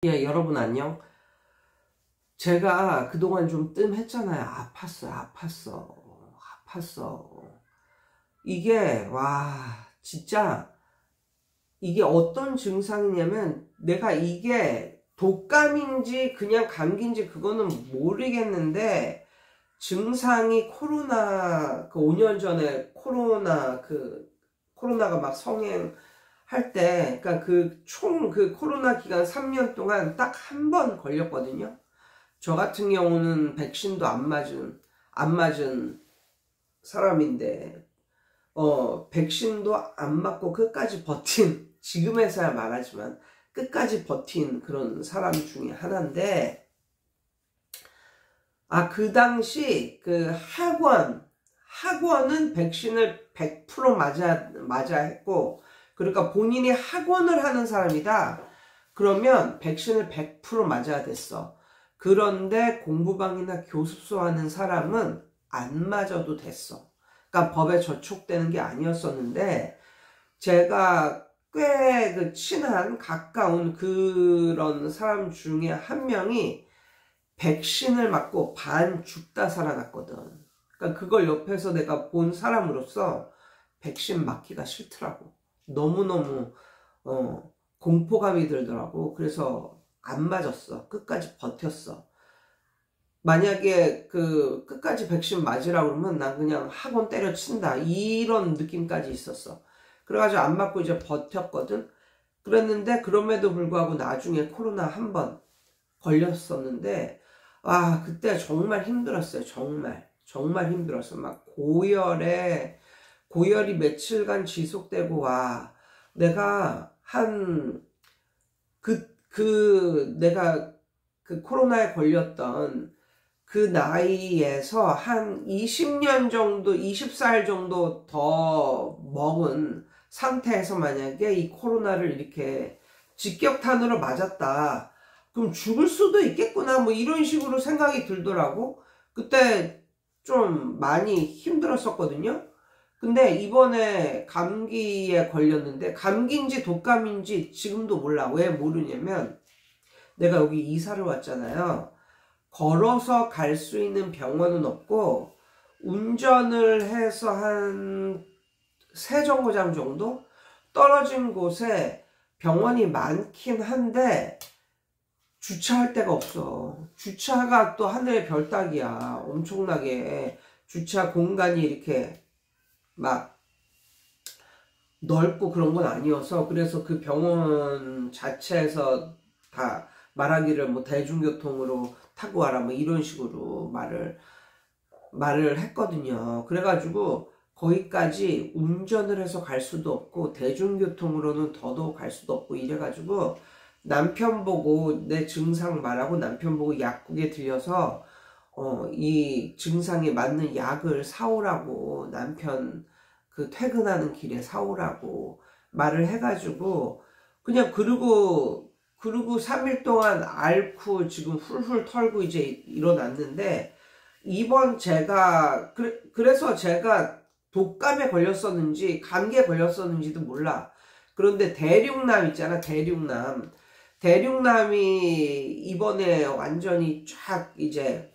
예, 여러분 안녕. 제가 그동안 좀 뜸했잖아요. 아팠어. 이게, 진짜, 이게 어떤 증상이냐면, 내가 이게 독감인지 그냥 감기인지 그거는 모르겠는데, 증상이 코로나, 5년 전에 코로나가 막 성행할 때, 그러니까 그 코로나 기간 3년 동안 딱 한 번 걸렸거든요. 저 같은 경우는 백신도 안 맞은 사람인데, 백신도 안 맞고 끝까지 버틴, 지금에서야 말하지만, 끝까지 버틴 그런 사람 중에 하나인데, 그 당시 학원은 백신을 100% 맞아 했고, 그러니까 본인이 학원을 하는 사람이다. 그러면 백신을 100% 맞아야 됐어. 그런데 공부방이나 교습소 하는 사람은 안 맞아도 됐어. 그러니까 법에 저촉되는 게 아니었었는데, 제가 꽤 친한 가까운 그런 사람 중에 한 명이 백신을 맞고 반 죽다 살아났거든. 그러니까 그걸 옆에서 내가 본 사람으로서 백신 맞기가 싫더라고. 너무너무 공포감이 들더라고. 그래서 안 맞았어. 끝까지 버텼어. 만약에 끝까지 백신 맞으라고 그러면 난 그냥 학원 때려친다. 이런 느낌까지 있었어. 그래가지고 안 맞고 이제 버텼거든. 그랬는데 그럼에도 불구하고 나중에 코로나 한 번 걸렸었는데, 그때 정말 힘들었어요. 정말 힘들었어. 막 고열이 며칠간 지속되고, 내가 내가 코로나에 걸렸던 그 나이에서 한 20년 정도, 20살 정도 더 먹은 상태에서 만약에 이 코로나를 이렇게 직격탄으로 맞았다. 그럼 죽을 수도 있겠구나. 뭐 이런 식으로 생각이 들더라고. 그때 좀 많이 힘들었었거든요. 근데 이번에 감기에 걸렸는데, 감기인지 독감인지 지금도 몰라. 왜 모르냐면, 내가 여기 이사를 왔잖아요. 걸어서 갈 수 있는 병원은 없고, 운전을 해서 한 3정거장 정도 떨어진 곳에 병원이 많긴 한데, 주차할 데가 없어. 주차가 또 하늘의 별 따기야. 엄청나게. 주차 공간이 이렇게 막 넓고 그런 건 아니어서, 그래서 그 병원 자체에서 다 말하기를 뭐 대중교통으로 타고 와라 뭐 이런 식으로 말을 했거든요. 그래가지고 거기까지 운전을 해서 갈 수도 없고 대중교통으로는 더더욱 갈 수도 없고 이래가지고, 남편 보고 내 증상 말하고 남편 보고 약국에 들려서 이 증상에 맞는 약을 사오라고, 남편 퇴근하는 길에 사오라고 말을 해가지고, 그냥 그러고 3일 동안 앓고 지금 훌훌 털고 이제 일어났는데, 그래서 제가 독감에 걸렸었는지 감기에 걸렸었는지도 몰라. 그런데 대륙남 있잖아. 대륙남이 이번에 완전히 쫙 이제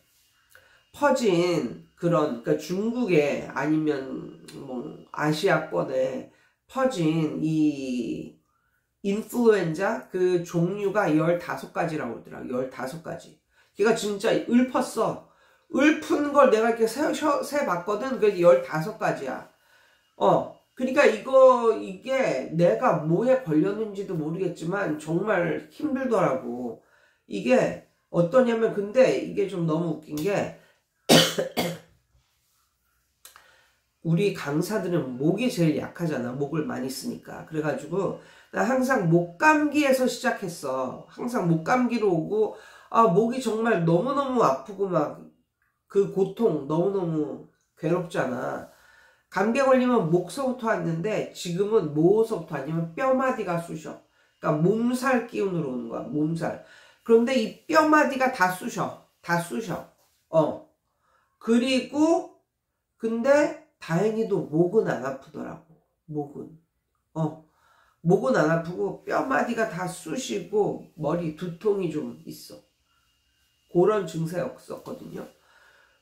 퍼진 그러니까 중국에 아니면 뭐 아시아권에 퍼진 이 인플루엔자 그 종류가 15가지라고 그러더라. 15가지. 걔가 진짜 읊었어. 읊은 걸 내가 이렇게 세봤거든. 그게 15가지야. 그러니까 이게 내가 뭐에 걸렸는지도 모르겠지만 정말 힘들더라고. 이게 어떠냐면, 근데 이게 좀 너무 웃긴 게, 우리 강사들은 목이 제일 약하잖아. 목을 많이 쓰니까. 그래가지고 나 항상 목감기에서 시작했어. 항상 목감기로 오고, 목이 정말 너무너무 아프고 막 그 고통 너무너무 괴롭잖아. 감기에 걸리면 목서부터 왔는데 지금은 모서부터 아니면 뼈마디가 쑤셔. 그러니까 몸살 기운으로 오는 거야. 몸살. 그런데 이 뼈마디가 다 쑤셔. 그리고 근데 다행히도 목은 안 아프더라고. 목은. 목은 안 아프고 뼈마디가 다 쑤시고 머리 두통이 좀 있어. 그런 증세였었거든요.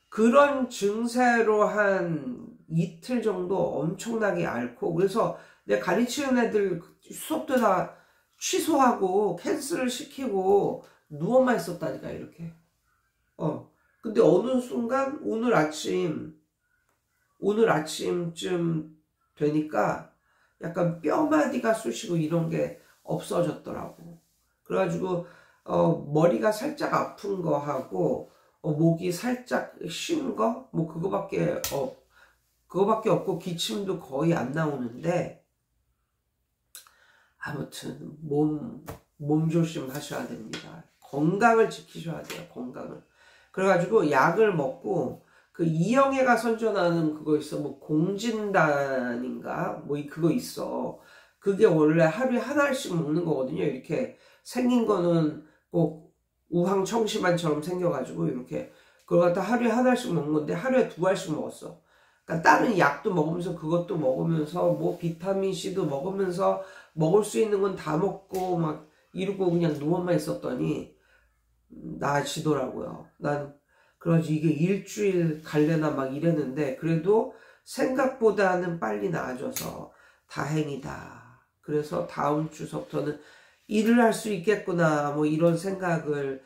그런 증세로 한 이틀 정도 엄청나게 앓고, 그래서 내가 가르치는 애들 수업도 다 취소하고 캔슬을 시키고 누워만 있었다니까, 이렇게. 근데 어느 순간 오늘 아침쯤 되니까 약간 뼈마디가 쑤시고 이런 게 없어졌더라고. 그래가지고 머리가 살짝 아픈 거 하고 목이 살짝 쉰 거 뭐 그거밖에 없고 기침도 거의 안 나오는데, 아무튼 몸 조심하셔야 됩니다. 건강을 지키셔야 돼요. 건강을. 그래가지고 약을 먹고, 그 이영애가 선전하는 그거 있어. 뭐 공진단인가 뭐 그거 있어. 그게 원래 하루에 한 알씩 먹는 거거든요. 이렇게 생긴 거는 꼭 우황청심환처럼 생겨가지고 이렇게 그걸 갖다 하루에 한 알씩 먹는 건데 하루에 2알씩 먹었어. 그러니까 다른 약도 먹으면서 그것도 먹으면서 뭐 비타민 C도 먹으면서 먹을 수 있는 건 다 먹고 막 이러고 그냥 누워만 있었더니 나아지더라고요. 난 그러지 이게 일주일 갈려나 막 이랬는데 그래도 생각보다는 빨리 나아져서 다행이다. 그래서 다음 주부터는 일을 할 수 있겠구나 뭐 이런 생각을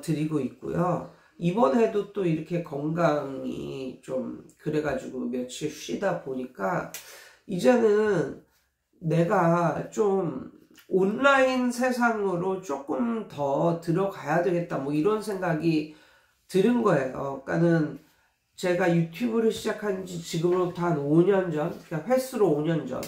드리고 있고요. 이번에도 또 이렇게 건강이 좀 그래가지고 며칠 쉬다 보니까 이제는 내가 좀 온라인 세상으로 조금 더 들어가야 되겠다 뭐 이런 생각이 들은 거예요. 그러니까는 제가 유튜브를 시작한 지 지금으로부터 한 5년 전, 그냥 횟수로 5년 전.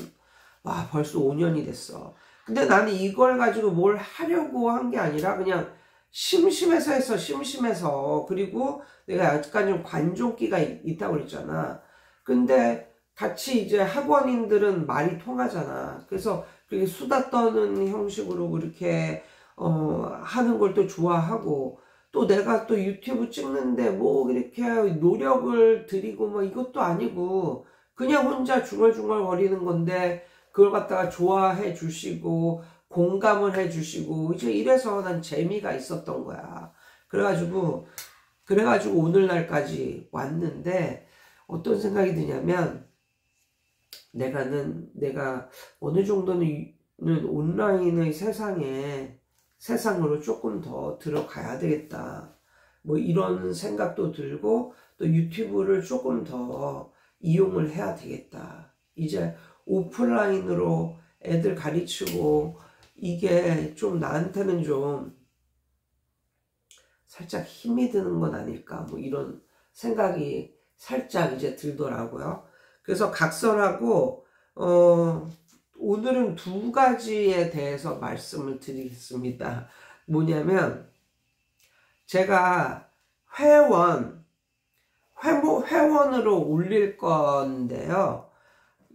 와, 벌써 5년이 됐어. 근데 나는 이걸 가지고 뭘 하려고 한 게 아니라 그냥 심심해서 했어, 심심해서. 그리고 내가 약간 좀 관종기가 있다고 그랬잖아. 근데 같이 이제 학원인들은 말이 통하잖아. 그래서 그렇게 수다 떠는 형식으로 그렇게 하는 걸 또 좋아하고, 또 내가 또 유튜브 찍는데 뭐 이렇게 노력을 들이고 뭐 이것도 아니고 그냥 혼자 중얼중얼 거리는 건데 그걸 갖다가 좋아해 주시고 공감을 해 주시고 이제 이래서 난 재미가 있었던 거야. 그래가지고 오늘날까지 왔는데 어떤 생각이 드냐면 내가 어느 정도는 온라인의 세상으로 조금 더 들어가야 되겠다. 뭐 이런 생각도 들고 또 유튜브를 조금 더 이용을 해야 되겠다. 이제 오프라인으로 애들 가르치고 이게 좀 나한테는 좀 살짝 힘이 드는 건 아닐까 뭐 이런 생각이 살짝 이제 들더라고요. 그래서 각설하고 오늘은 2가지에 대해서 말씀을 드리겠습니다. 뭐냐면 제가 회원으로 올릴 건데요.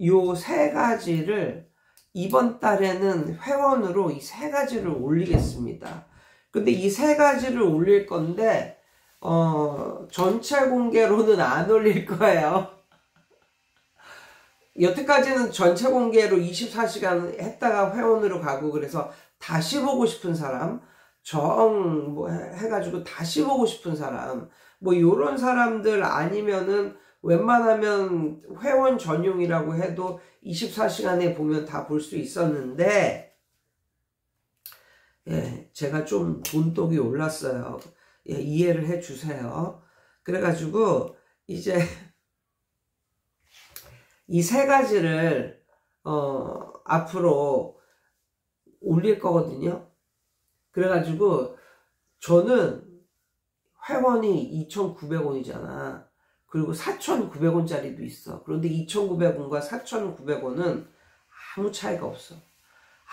요 3가지를 이번 달에는 회원으로 이 3가지를 올리겠습니다. 근데 이 3가지를 올릴 건데 전체 공개로는 안 올릴 거예요. 여태까지는 전체 공개로 24시간 했다가 회원으로 가고 그래서 다시 보고 싶은 사람 뭐 해가지고 다시 보고 싶은 사람 뭐 요런 사람들 아니면은 웬만하면 회원 전용이라고 해도 24시간에 보면 다 볼 수 있었는데 예, 제가 좀 돈독이 올랐어요. 예, 이해를 해 주세요. 그래가지고 이제 이 3가지를 앞으로 올릴 거거든요. 그래가지고 저는 회원이 2,900원이잖아. 그리고 4,900원짜리도 있어. 그런데 2,900원과 4,900원은 아무 차이가 없어.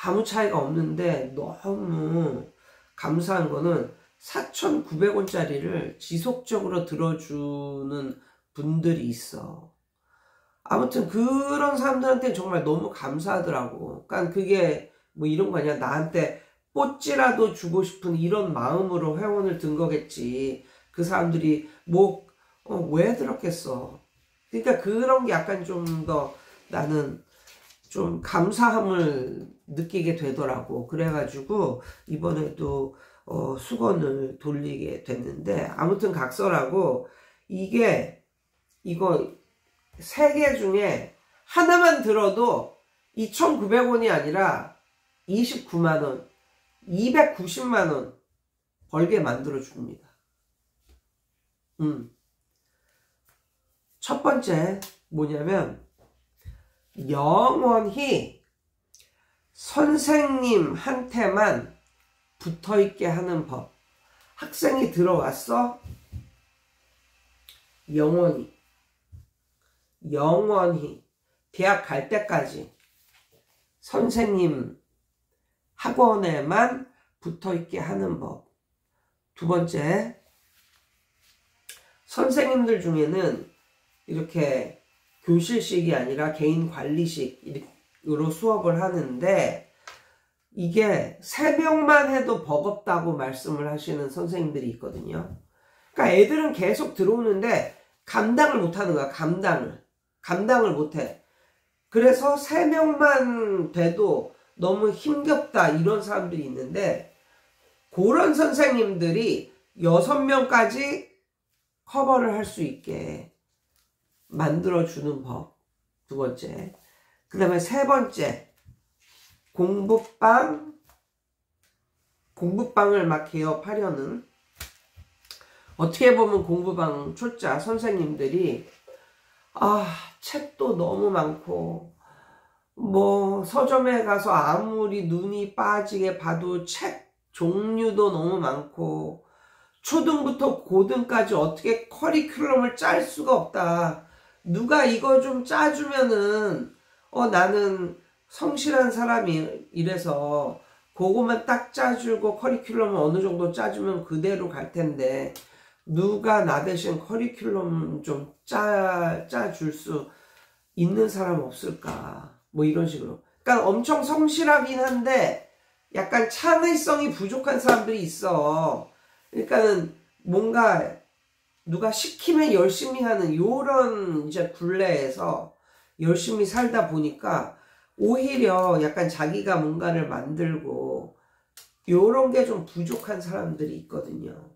아무 차이가 없는데 너무 감사한 거는 4,900원짜리를 지속적으로 들어주는 분들이 있어. 아무튼 그런 사람들한테 정말 너무 감사하더라고. 그러니까 그게 뭐 이런 거 아니야. 나한테 뽀찌라도 주고 싶은 이런 마음으로 회원을 든 거겠지. 그 사람들이 뭐 왜 들었겠어. 그러니까 그런 게 약간 좀 더 나는 좀 감사함을 느끼게 되더라고. 그래가지고 이번에도 수건을 돌리게 됐는데, 아무튼 각설하고, 이거 3개 중에 하나만 들어도 2,900원이 아니라 29만원, 290만원 벌게 만들어 줍니다. 첫 번째 뭐냐면, 영원히 선생님한테만 붙어있게 하는 법. 학생이 들어왔어? 영원히 대학 갈 때까지 선생님 학원에만 붙어있게 하는 법. 두 번째, 선생님들 중에는 이렇게 교실식이 아니라 개인 관리식으로 수업을 하는데, 이게 3명만 해도 버겁다고 말씀을 하시는 선생님들이 있거든요. 그러니까 애들은 계속 들어오는데 감당을 못하는 거야. 감당을 못해. 그래서 3명만 돼도 너무 힘겹다, 이런 사람들이 있는데, 그런 선생님들이 6명까지 커버를 할 수 있게 만들어주는 법. 두 번째. 그 다음에 세 번째, 공부방을 막 개업하려는, 어떻게 보면 공부방 초짜 선생님들이 책도 너무 많고, 뭐 서점에 가서 아무리 눈이 빠지게 봐도 책 종류도 너무 많고, 초등부터 고등까지 어떻게 커리큘럼을 짤 수가 없다. 누가 이거 좀 짜주면은 나는 성실한 사람이 이래서 그거만 딱 짜주고 커리큘럼을 어느 정도 짜주면 그대로 갈 텐데, 누가 나 대신 커리큘럼 좀 짜줄 수 있는 사람 없을까, 뭐 이런 식으로. 그러니까 엄청 성실하긴 한데 약간 창의성이 부족한 사람들이 있어. 그러니까는 뭔가 누가 시키면 열심히 하는 요런 이제 굴레에서 열심히 살다 보니까 오히려 약간 자기가 뭔가를 만들고 요런 게 좀 부족한 사람들이 있거든요.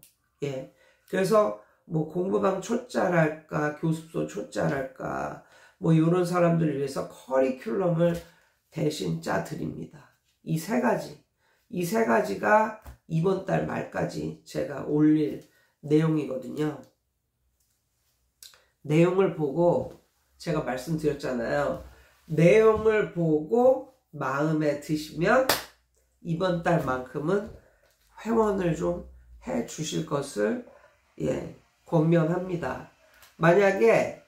예. 그래서 뭐 공부방 초짜랄까, 교습소 초짜랄까, 뭐 요런 사람들을 위해서 커리큘럼을 대신 짜 드립니다. 이 세 가지가 이번 달 말까지 제가 올릴 내용이거든요. 내용을 보고, 제가 말씀드렸잖아요. 내용을 보고 마음에 드시면 이번 달만큼은 회원을 좀 해 주실 것을 권면합니다. 만약에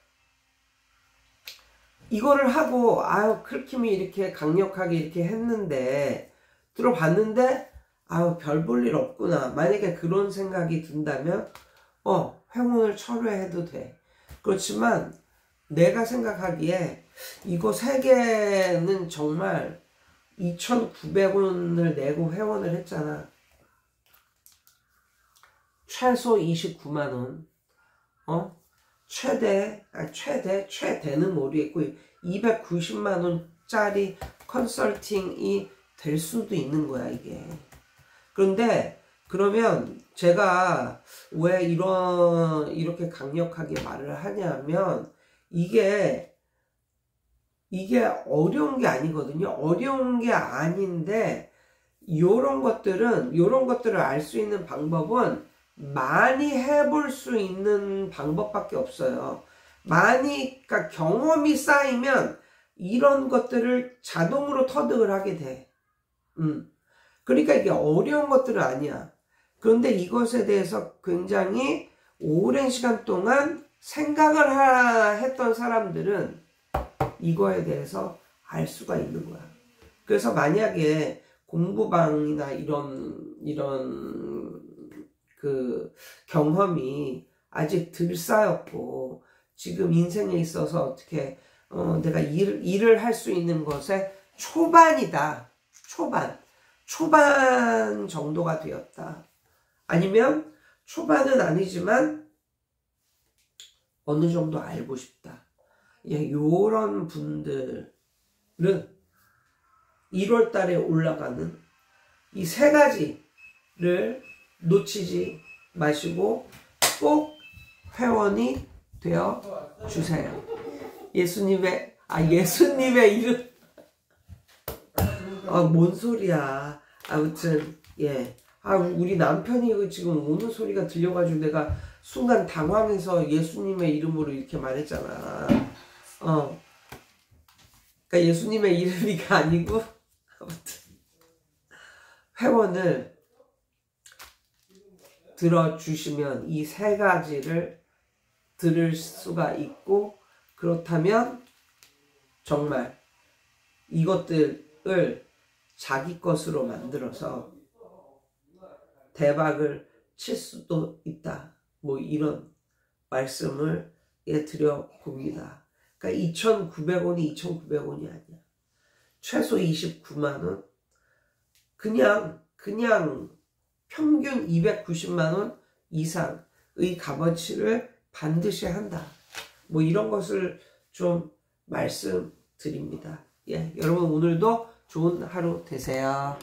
이거를 하고 클킴이 이렇게 강력하게 이렇게 했는데 들어봤는데 별 볼 일 없구나, 만약에 그런 생각이 든다면 회원을 철회해도 돼. 그렇지만 내가 생각하기에 이거 3개는 정말 2,900원을 내고 회원을 했잖아. 최소 29만원, 최대는 모르겠고 290만원짜리 컨설팅이 될 수도 있는 거야, 이게. 그런데 그러면 제가 왜 이렇게 강력하게 말을 하냐면, 이게 어려운 게 아니거든요. 어려운 게 아닌데, 요런 것들을 알 수 있는 방법은 많이 해볼 수 있는 방법밖에 없어요. 그러니까 경험이 쌓이면 이런 것들을 자동으로 터득을 하게 돼. 그러니까 이게 어려운 것들은 아니야. 그런데 이것에 대해서 굉장히 오랜 시간 동안 생각을 했던 사람들은 이거에 대해서 알 수가 있는 거야. 그래서 만약에 공부방이나 이런 그 경험이 아직 덜 쌓였고, 지금 인생에 있어서 어떻게 내가 일을 할 수 있는 것에 초반이다. 초반 정도가 되었다. 아니면 초반은 아니지만 어느 정도 알고 싶다. 요런 분들은 1월 달에 올라가는 이 세 가지를 놓치지 마시고 꼭 회원이 되어 주세요. 예수님의 이름. 뭔 소리야. 아무튼, 예. 우리 남편이 지금 우는 소리가 들려가지고 내가 순간 당황해서 예수님의 이름으로 이렇게 말했잖아. 그러니까 예수님의 이름이가 아니고, 아무튼, 회원을 들어주시면 이 세 가지를 들을 수가 있고, 그렇다면 정말 이것들을 자기 것으로 만들어서 대박을 칠 수도 있다. 뭐 이런 말씀을 드려봅니다. 그러니까 2,900원이 2,900원이 아니야. 최소 29만 원. 그냥 평균 290만 원 이상의 값어치를 반드시 한다. 뭐 이런 것을 좀 말씀드립니다. 예, 여러분 오늘도 좋은 하루 되세요.